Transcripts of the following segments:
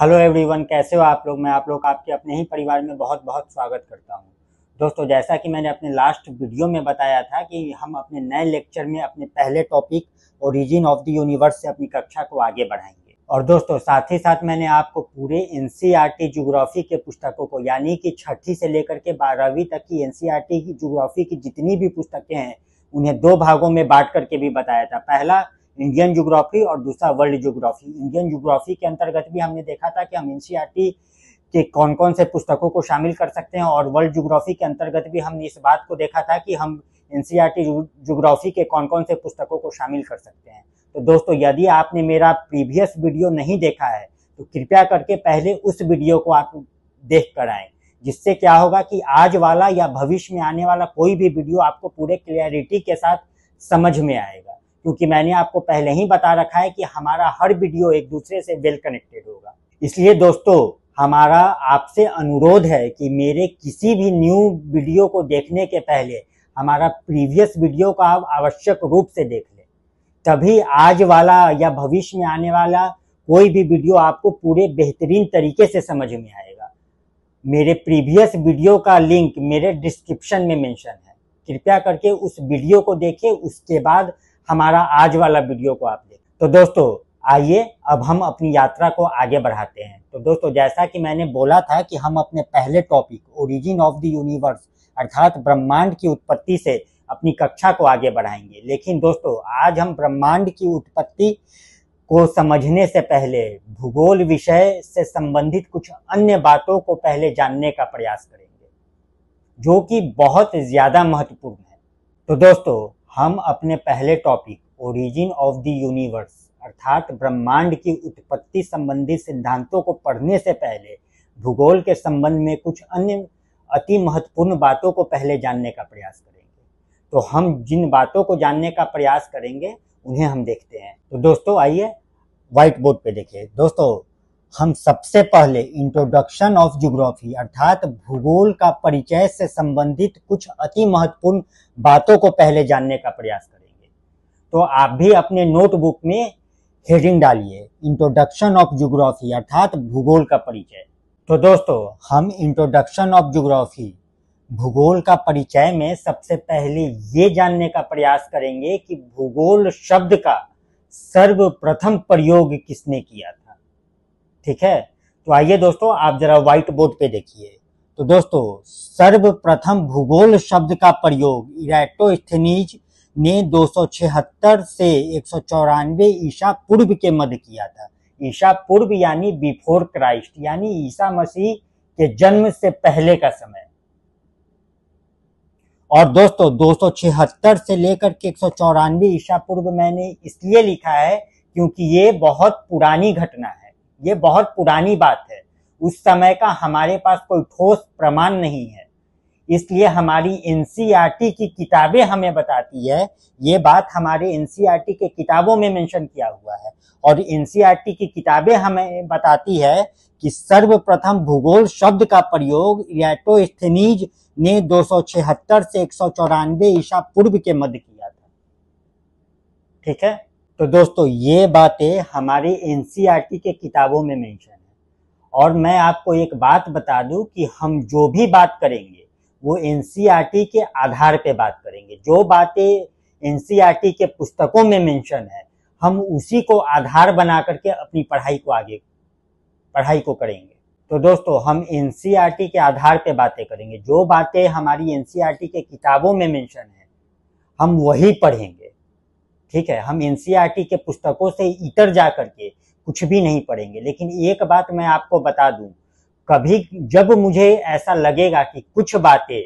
Hello everyone, कैसे हो आप लोग। मैं आप लोग आपके अपने ही परिवार में बहुत बहुत स्वागत करता हूं। दोस्तों, जैसा कि मैंने अपने लास्ट वीडियो में बताया था कि हम अपने नए लेक्चर में अपने पहले topic origin of the universe से अपनी कक्षा को आगे बढ़ाएंगे। और दोस्तों, साथ ही साथ मैंने आपको पूरे एनसीईआरटी ज्योग्राफी के पुस्तकों को, यानी कि 6ठी से लेकर के 12वीं तक की एनसीईआरटी की ज्योग्राफी की जितनी भी पुस्तकें हैं उन्हें 2 भागों में बांट करके भी बताया था। पहला इंडियन ज्योग्राफी और दूसरा वर्ल्ड ज्योग्राफी। इंडियन ज्योग्राफी के अंतर्गत भी हमने देखा था कि हम एनसीईआरटी के कौन कौन से पुस्तकों को शामिल कर सकते हैं, और वर्ल्ड ज्योग्राफी के अंतर्गत भी हमने इस बात को देखा था कि हम एनसीईआरटी ज्योग्राफी के कौन कौन से पुस्तकों को शामिल कर सकते हैं। तो दोस्तों, यदि आपने मेरा प्रीवियस वीडियो नहीं देखा है तो कृपया करके पहले उस वीडियो को आप देख कर आए, जिससे क्या होगा कि आज वाला या भविष्य में आने वाला कोई भी वीडियो आपको पूरे क्लियरिटी के साथ समझ में आएगा। क्योंकि मैंने आपको पहले ही बता रखा है कि हमारा हर वीडियो एक दूसरे से वेल कनेक्टेड होगा। इसलिए दोस्तों, हमारा आपसे अनुरोध है कि मेरे किसी भी न्यू वीडियो को देखने के पहले हमारा प्रीवियस वीडियो को आप आवश्यक रूप से देख लें, तभी आज वाला या भविष्य में आने वाला कोई भी वीडियो आपको पूरे बेहतरीन तरीके से समझ में आएगा। मेरे प्रीवियस वीडियो का लिंक मेरे डिस्क्रिप्शन में मेंशन है, कृपया करके उस वीडियो को देखिए, उसके बाद हमारा आज वाला वीडियो को आप देखें। तो दोस्तों, आइए अब हम अपनी यात्रा को आगे बढ़ाते हैं। तो दोस्तों, जैसा कि मैंने बोला था कि हम अपने पहले topic origin of the universe अर्थात ब्रह्मांड की उत्पत्ति से अपनी कक्षा को आगे बढ़ाएंगे। लेकिन दोस्तों, आज हम ब्रह्मांड की उत्पत्ति को समझने से पहले भूगोल विषय से संबंधित कुछ अन्य बातों को पहले जानने का प्रयास करेंगे, जो कि बहुत ज्यादा महत्वपूर्ण है। तो दोस्तों, हम अपने पहले topic origin of the universe अर्थात ब्रह्मांड की उत्पत्ति संबंधी सिद्धांतों को पढ़ने से पहले भूगोल के संबंध में कुछ अन्य अति महत्वपूर्ण बातों को पहले जानने का प्रयास करेंगे। तो हम जिन बातों को जानने का प्रयास करेंगे उन्हें हम देखते हैं। तो दोस्तों, आइए व्हाइट बोर्ड पे देखिए। दोस्तों, हम सबसे पहले इंट्रोडक्शन ऑफ ज्योग्राफी अर्थात भूगोल का परिचय से संबंधित कुछ अति महत्वपूर्ण बातों को पहले जानने का प्रयास करेंगे। तो आप भी अपने नोटबुक में हेडिंग डालिए, इंट्रोडक्शन ऑफ ज्योग्राफी अर्थात भूगोल का परिचय। तो दोस्तों, हम इंट्रोडक्शन ऑफ ज्योग्राफी भूगोल का परिचय में सबसे पहले ये जानने का प्रयास करेंगे कि भूगोल शब्द का सर्वप्रथम प्रयोग किसने किया था। ठीक है, तो आइए दोस्तों, आप जरा व्हाइट बोर्ड पे देखिए। तो दोस्तों, सर्वप्रथम भूगोल शब्द का प्रयोग इराटोस्थेनीज ने 276 से 194 ईसा पूर्व के मध्य किया था। ईसा पूर्व यानी बिफोर क्राइस्ट, यानी ईसा मसीह के जन्म से पहले का समय। और दोस्तों, 276 से लेकर के 194 ईसा पूर्व मैंने इसलिए लिखा है क्योंकि ये बहुत पुरानी घटना है, ये बहुत पुरानी बात है। उस समय का हमारे पास कोई ठोस प्रमाण नहीं है, इसलिए हमारी एनसीईआरटी की किताबें हमें बताती है, ये बात हमारे एनसीईआरटी के किताबों में मेंशन किया हुआ है। और एनसीईआरटी की किताबें हमें बताती है कि सर्वप्रथम भूगोल शब्द का प्रयोग इराटोस्थेनीज ने 276 से 194 ईसा पूर्व के मध्य किया था। ठीक है, तो दोस्तों, ये बातें हमारे एनसीईआरटी के किताबों में मेंशन है। और मैं आपको एक बात बता दूं कि हम जो भी बात करेंगे वो एनसीईआरटी के आधार पे बात करेंगे। जो बातें एनसीईआरटी के पुस्तकों में मेंशन है, हम उसी को आधार बना करके अपनी पढ़ाई को करेंगे। तो दोस्तों, हम एनसीईआरटी के आधार पे बातें करेंगे। जो बातें हमारी एनसीईआरटी के किताबों में मेंशन है, हम वही पढ़ेंगे। ठीक है, हम एनसीईआरटी के पुस्तकों से इतर जा करके कुछ भी नहीं पढ़ेंगे। लेकिन एक बात मैं आपको बता दूं, कभी जब मुझे ऐसा लगेगा कि कुछ बातें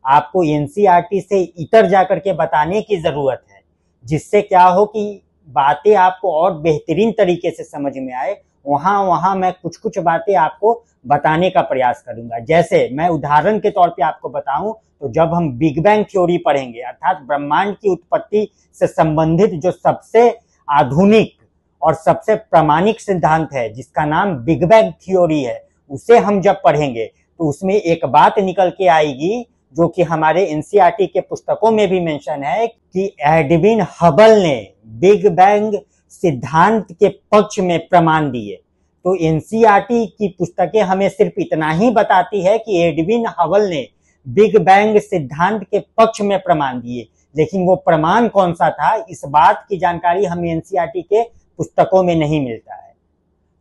आपको एनसीईआरटी से इतर जा करके बताने की जरूरत है, जिससे क्या हो कि बातें आपको और बेहतरीन तरीके से समझ में आए, वहां मैं कुछ बातें आपको बताने का प्रयास करूंगा। जैसे मैं उदाहरण के तौर पे आपको बताऊं तो जब हम बिग बैंग थ्योरी पढ़ेंगे अर्थात ब्रह्मांड की उत्पत्ति से संबंधित जो सबसे आधुनिक और सबसे प्रामाणिक सिद्धांत है, जिसका नाम बिग बैंग थ्योरी है, उसे हम जब पढ़ेंगे तो उसमें एक बात निकल के आएगी जो कि हमारे एनसीईआरटी के पुस्तकों में भी मेंशन है कि एडविन हबल ने बिग बैंग सिद्धांत के पक्ष में प्रमाण दिए। तो एनसीईआरटी की पुस्तकें हमें सिर्फ इतना ही बताती है कि एडविन हबल ने बिग बैंग सिद्धांत के पक्ष में प्रमाण दिए, लेकिन वो प्रमाण कौन सा था इस बात की जानकारी हमें एनसीईआरटी के पुस्तकों में नहीं मिलता है।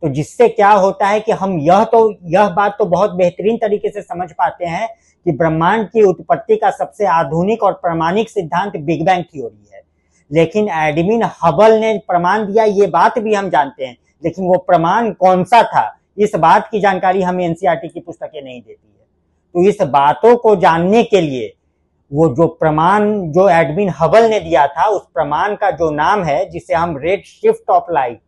तो जिससे क्या होता है कि हम यह बात तो बहुत बेहतरीन तरीके से समझ पाते हैं कि ब्रह्मांड की उत्पत्ति का सबसे आधुनिक और प्रामाणिक सिद्धांत बिग बैंग थ्योरी है, लेकिन एडविन हबल ने प्रमाण दिया ये बात भी हम जानते हैं, लेकिन वो प्रमाण कौन सा था इस बात की जानकारी हमें एनसीईआरटी की पुस्तकें नहीं देती है। तो इस बातों को जानने के लिए वो जो प्रमाण जो एडविन हबल ने दिया था उस प्रमाण का जो नाम है जिसे हम रेड शिफ्ट ऑफ लाइट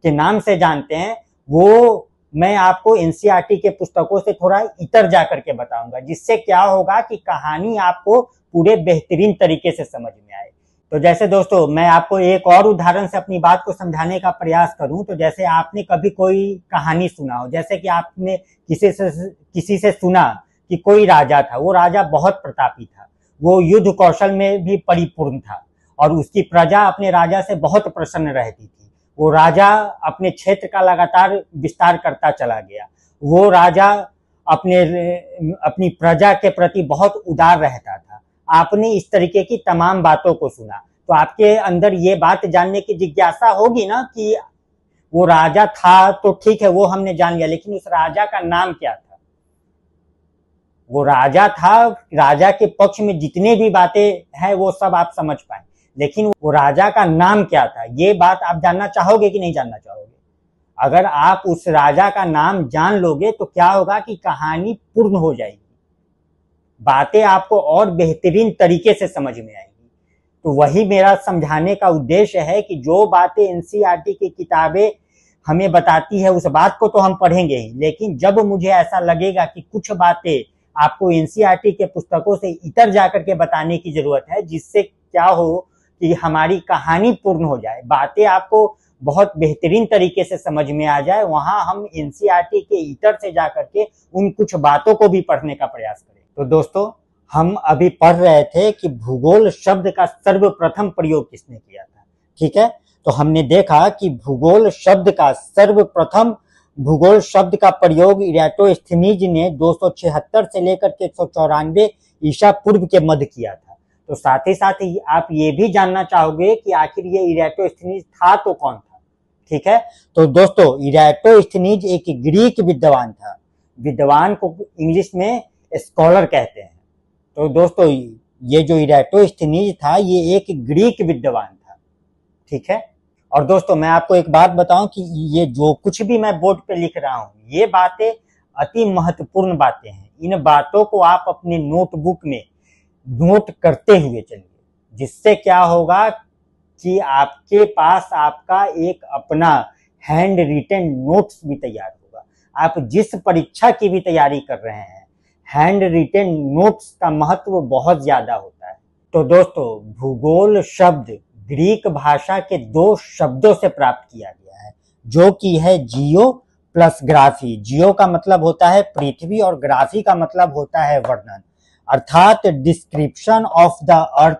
के नाम से जानते हैं, वो मैं आपको एनसीईआरटी के पुस्तकों से थोड़ा इतर जाकर के बताऊंगा, जिससे क्या होगा कि कहानी आपको पूरे बेहतरीन तरीके से समझ में आए। तो जैसे दोस्तों मैं आपको एक और उदाहरण से अपनी बात को समझाने का प्रयास करूं, तो जैसे आपने कभी कोई कहानी सुना हो, जैसे कि आपने किसी से सुना कि कोई राजा था, वो राजा बहुत प्रतापी था, वो युद्ध कौशल में भी परिपूर्ण था और उसकी प्रजा अपने राजा से बहुत प्रसन्न रहती थी। वो राजा अपने क्षेत्र का लगातार विस्तार करता चला गया। वो राजा अपनी प्रजा के प्रति बहुत उदार रहता था। आपने इस तरीके की तमाम बातों को सुना, तो आपके अंदर ये बात जानने की जिज्ञासा होगी ना कि वो राजा था तो ठीक है, वो हमने जान लिया, लेकिन उस राजा का नाम क्या था। वो राजा था, राजा के पक्ष में जितने भी बातें हैं वो सब आप समझ पाए, लेकिन वो राजा का नाम क्या था ये बात आप जानना चाहोगे कि नहीं जानना चाहोगे? अगर आप उस राजा का नाम जान लोगे तो क्या होगा कि कहानी पूर्ण हो जाएगी, बातें आपको और बेहतरीन तरीके से समझ में आएगी। तो वही मेरा समझाने का उद्देश्य है कि जो बातें एनसीईआरटी की किताबें हमें बताती है उस बात को तो हम पढ़ेंगे ही, लेकिन जब मुझे ऐसा लगेगा कि कुछ बातें आपको एनसीईआरटी के पुस्तकों से इतर जाकर के बताने की जरूरत है, जिससे क्या हो कि हमारी कहानी पूर्ण हो जाए, बातें आपको बहुत बेहतरीन तरीके से समझ में आ जाए, वहां हम एनसीईआरटी के इतर से जाकर के उन कुछ बातों को भी पढ़ने का प्रयास करें। तो दोस्तों हम अभी पढ़ रहे थे कि भूगोल शब्द का सर्वप्रथम प्रयोग किसने किया था, ठीक है। तो हमने देखा कि भूगोल शब्द का प्रयोग इराटोस्थेनीज ने 276 से लेकर के 194 ईसा पूर्व के मध्य किया था। तो साथ ही आप ये भी जानना चाहोगे कि आखिर ये इराटोस्थेनीज था तो कौन था, ठीक है। तो दोस्तों इराटोस्थेनीज एक ग्रीक विद्वान था, विद्वान को इंग्लिश में स्कॉलर कहते हैं। तो दोस्तों ये जो इराटोस्थेनीज था ये एक ग्रीक विद्वान था, ठीक है। और दोस्तों मैं आपको एक बात बताऊं कि ये जो कुछ भी मैं बोर्ड पे लिख रहा हूं ये बातें अति महत्वपूर्ण बातें हैं। इन बातों को आप अपने नोटबुक में नोट करते हुए चलिए, जिससे क्या होगा कि आपके पास आपका एक अपना हैंड रिटन नोट्स भी तैयार होगा। आप जिस परीक्षा की भी तैयारी कर रहे हैं, हैंड रिटन नोट्स का महत्व बहुत ज्यादा होता है। तो दोस्तों भूगोल शब्द ग्रीक भाषा के 2 शब्दों से प्राप्त किया गया है, जो कि है जियो प्लस ग्राफी। जियो का मतलब होता है पृथ्वी और ग्राफी का मतलब होता है वर्णन, अर्थात description of the earth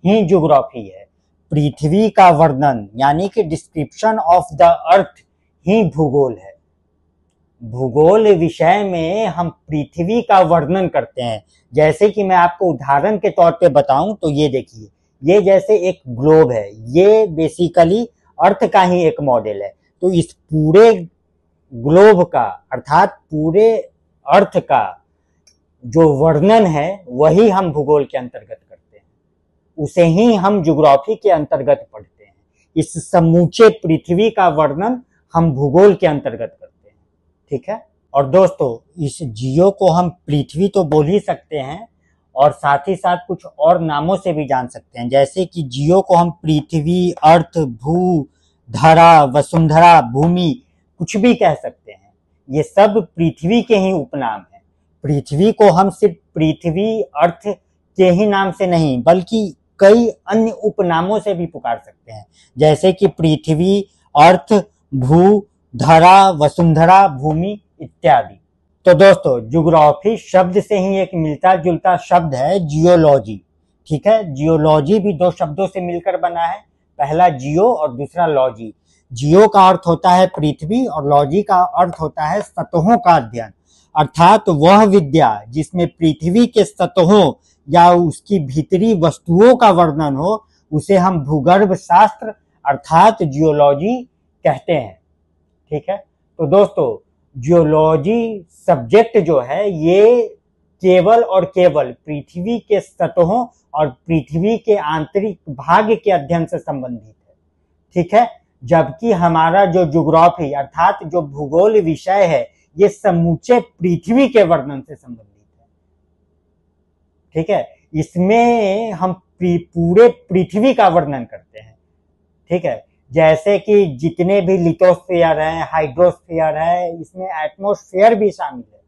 he geography है। पृथ्वी का वर्णन यानी कि डिस्क्रिप्शन ऑफ द अर्थ ही भूगोल है। भूगोल विषय में हम पृथ्वी का वर्णन करते हैं। जैसे कि मैं आपको उदाहरण के तौर पे बताऊं तो ये देखिए, ये जैसे एक ग्लोब है, ये बेसिकली अर्थ का ही एक मॉडल है। तो इस पूरे ग्लोब का अर्थात पूरे अर्थ का जो वर्णन है वही हम भूगोल के अंतर्गत करते हैं, उसे ही हम ज्योग्राफी के अंतर्गत पढ़ते हैं। इस समूचे पृथ्वी का वर्णन हम भूगोल के अंतर्गत करते हैं, ठीक है। और दोस्तों इस जियो को हम पृथ्वी तो बोल ही सकते हैं और साथ ही साथ कुछ और नामों से भी जान सकते हैं। जैसे कि जियो को हम पृथ्वी, अर्थ, भू, धरा, वसुंधरा, भूमि कुछ भी कह सकते हैं। ये सब पृथ्वी के ही उपनाम हैं। पृथ्वी को हम सिर्फ पृथ्वी, अर्थ के ही नाम से नहीं बल्कि कई अन्य उपनामों से भी पुकार सकते हैं, जैसे कि पृथ्वी, अर्थ, भू, धरा, वसुंधरा, भूमि इत्यादि। तो दोस्तों ज्योग्राफी शब्द से ही एक मिलता जुलता शब्द है जियोलॉजी, ठीक है। जियोलॉजी भी 2 शब्दों से मिलकर बना है, पहला जियो और दूसरा लॉजी। जियो का अर्थ होता है पृथ्वी और लॉजी का अर्थ होता है सतहों का अध्ययन, अर्थात वह विद्या जिसमें पृथ्वी के सतहों या उसकी भीतरी वस्तुओं का वर्णन हो उसे हम भूगर्भ शास्त्र अर्थात जियोलॉजी कहते हैं। ठीक है, तो दोस्तों जियोलॉजी सब्जेक्ट जो है ये केवल और केवल पृथ्वी के सतहों और पृथ्वी के आंतरिक भाग के अध्ययन से संबंधित है। ठीक है, जबकि हमारा जो ज्योग्राफी अर्थात जो भूगोल विषय है ये समूचे पृथ्वी के वर्णन से संबंधित है। ठीक है, इसमें हम पूरे पृथ्वी का वर्णन करते हैं। ठीक है, जैसे कि जितने भी लिथोस्फीयर है, हाइड्रोस्फीयर है, इसमें एटमॉस्फेयर भी शामिल है।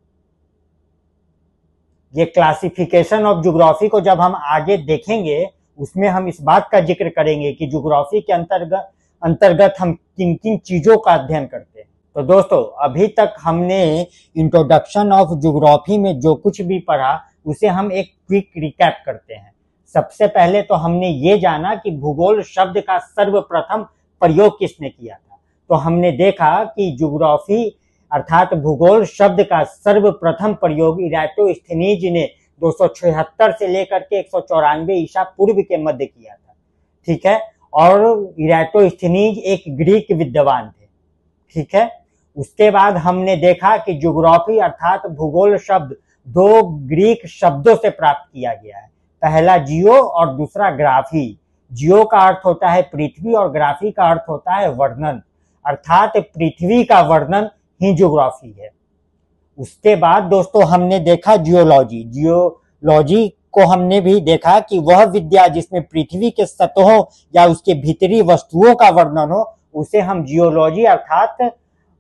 ये क्लासिफिकेशन ऑफ ज्योग्राफी को जब हम आगे देखेंगे उसमें हम इस बात का जिक्र करेंगे कि ज्योग्राफी के अंतर्गत हम किन किन चीजों का अध्ययन करते हैं। तो दोस्तों अभी तक हमने इंट्रोडक्शन ऑफ ज्योग्राफी में जो कुछ भी पढ़ा उसे हम एक क्विक रिकैप करते हैं। सबसे पहले तो हमने ये जाना कि भूगोल शब्द का सर्वप्रथम प्रयोग किसने किया था। तो हमने देखा कि ज्योग्राफी अर्थात भूगोल शब्द का सर्वप्रथम प्रयोग इराटोस्थेनीज ने 276 से लेकर के 194 ईसा पूर्व के मध्य किया था। ठीक है, और इराटोस्थेनीज एक ग्रीक विद्वान थे। ठीक है, उसके बाद हमने देखा कि ज्योग्राफी अर्थात भूगोल शब्द दो ग्रीक शब्दों से प्राप्त किया गया है, पहला जियो और दूसरा ग्राफी। जियो का अर्थ होता है पृथ्वी और ग्राफी का अर्थ होता है वर्णन, अर्थात पृथ्वी का वर्णन ही ज्योग्राफी है। उसके बाद दोस्तों हमने देखा जियोलॉजी। जियोलॉजी को हमने भी देखा कि वह विद्या जिसमें पृथ्वी के सतहों या उसके भीतरी वस्तुओं का वर्णन हो उसे हम जियोलॉजी अर्थात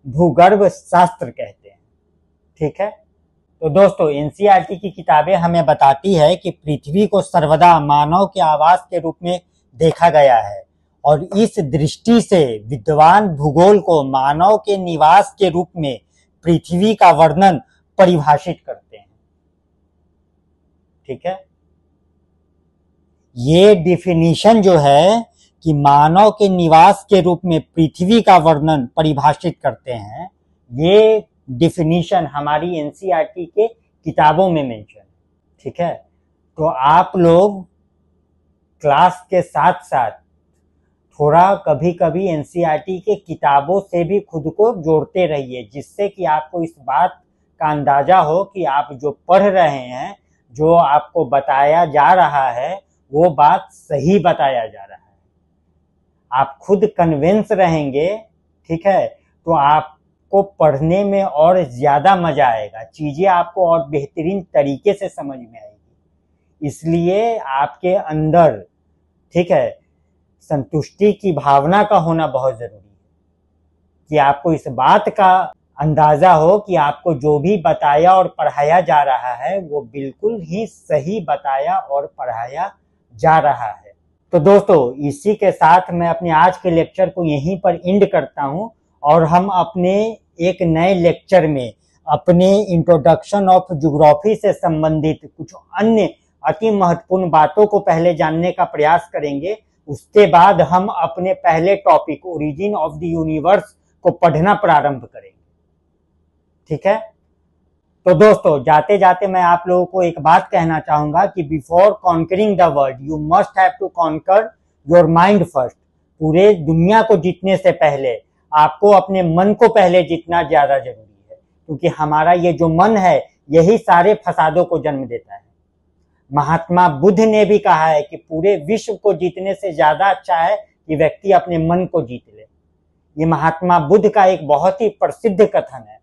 भूगर्भ शास्त्र कहते हैं। ठीक है, तो दोस्तों एनसीईआरटी की किताबें हमें बताती है कि पृथ्वी को सर्वदा मानव के आवास के रूप में देखा गया है और इस दृष्टि से विद्वान भूगोल को मानव के निवास के रूप में पृथ्वी का वर्णन परिभाषित करते हैं। ठीक है, ये डिफिनीशन जो है कि मानव के निवास के रूप में पृथ्वी का वर्णन परिभाषित करते हैं, ये डिफिनीशन हमारी एनसीईआरटी के किताबों में मेंशन है। ठीक है, तो आप लोग क्लास के साथ साथ थोड़ा कभी कभी एनसीईआरटी के किताबों से भी खुद को जोड़ते रहिए, जिससे कि आपको इस बात का अंदाजा हो कि आप जो पढ़ रहे हैं, जो आपको बताया जा रहा है वो बात सही बताया जा रहा है। आप खुद कन्विंस रहेंगे, ठीक है, तो आपको पढ़ने में और ज्यादा मजा आएगा, चीजें आपको और बेहतरीन तरीके से समझ में आएगी। इसलिए आपके अंदर, ठीक है, संतुष्टि की भावना का होना बहुत जरूरी है कि आपको इस बात का अंदाजा हो कि आपको जो भी बताया और पढ़ाया जा रहा है वो बिल्कुल ही सही बताया और पढ़ाया जा रहा है। तो दोस्तों इसी के साथ मैं अपने आज के लेक्चर को यहीं पर एंड करता हूं और हम अपने एक नए लेक्चर में अपने इंट्रोडक्शन ऑफ ज्योग्राफी से संबंधित कुछ अन्य अति महत्वपूर्ण बातों को पहले जानने का प्रयास करेंगे। उसके बाद हम अपने पहले topic origin of the universe को पढ़ना प्रारंभ करेंगे। ठीक है, तो दोस्तों जाते जाते मैं आप लोगों को एक बात कहना चाहूंगा कि before conquering the world you must have to conquer your mind first. पूरे दुनिया को जीतने से पहले आपको अपने मन को पहले जीतना ज्यादा जरूरी है, क्योंकि हमारा ये जो मन है यही सारे फसादों को जन्म देता है। महात्मा बुद्ध ने भी कहा है कि पूरे विश्व को जीतने से ज्यादा अच्छा है कि व्यक्ति अपने मन को जीत ले। ये महात्मा बुद्ध का एक बहुत ही प्रसिद्ध कथन है।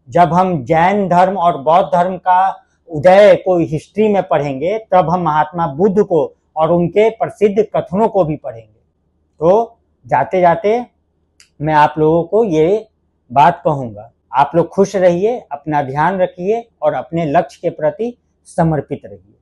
जब हम जैन धर्म और बौद्ध धर्म का उदय को हिस्ट्री में पढ़ेंगे तब हम महात्मा बुद्ध को और उनके प्रसिद्ध कथनों को भी पढ़ेंगे। तो जाते जाते मैं आप लोगों को ये बात कहूंगा, आप लोग खुश रहिए, अपना ध्यान रखिए और अपने लक्ष्य के प्रति समर्पित रहिए।